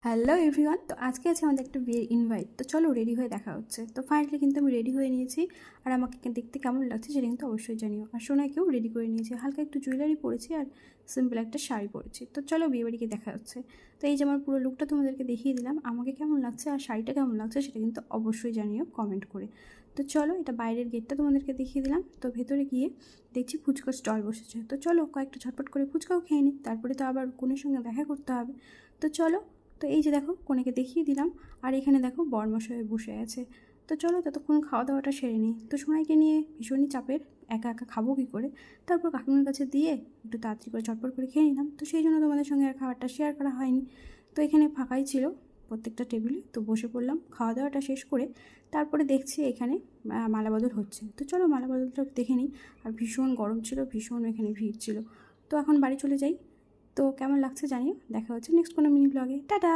Hello everyone, তো আজকে আছে আমাদের একটা বিয়ের ইনভাইট। তো চলো রেডি হয়ে দেখা হচ্ছে। তো ফাইনালি কিন্তু আমি রেডি হয়ে নিয়েছি। আর আমাকে দেখতে কেমন লাগছে সেটা কিন্তু অবশ্যই জানিও। আর সোনাইকেও রেডি করে নিয়েছি, হালকা একটু জুয়েলারি পরেছি আর সিম্পল একটা শাড়ি পরেছি। তো চলো বিয়েবাড়িকে দেখা হচ্ছে। তো এই যে আমার পুরো লুকটা তোমাদেরকে দেখিয়ে দিলাম, আমাকে কেমন লাগছে আর শাড়িটা কেমন লাগছে সেটা কিন্তু অবশ্যই জানিও কমেন্ট করে। তো চলো, এটা বাইরের গেটটা তোমাদেরকে দেখিয়ে দিলাম। তো ভেতরে গিয়ে দেখছি ফুচকার স্টল বসেছে। তো চলো কয়েকটা ঝটপট করে ফুচকাও খেয়ে নিই, তারপরে তো আবার কনের সঙ্গে দেখা করতে হবে। তো চলো। তো এই যে দেখো কনেকে দেখিয়ে দিলাম, আর এখানে দেখো বরমশাই বসে আছে। তো চলো ততক্ষণ খাওয়া দাওয়াটা সেরে নিই। তো সোনাইকে নিয়ে ভীষণই চাপের, একা একা খাবো কী করে। তারপর কাকিমার কাছে দিয়ে একটু তাড়াতাড়ি করে চটপট করে খেয়ে নিলাম। তো সেই জন্য তোমাদের সঙ্গে আর খাবারটা শেয়ার করা হয়নি। তো এখানে ফাঁকাই ছিল প্রত্যেকটা টেবিলে, তো বসে পড়লাম খাওয়া দাওয়াটা শেষ করে। তারপরে দেখছি এখানে মালাবদল হচ্ছে। তো চলো মালাবদলটা দেখে নিই। আর ভীষণ গরম ছিল, ভীষণ এখানে ভিড় ছিল। তো এখন বাড়ি চলে যাই। তো কেমন লাগছে জানিও। দেখা হচ্ছে নেক্সট কোনো মিনি ব্লগে। টাটা।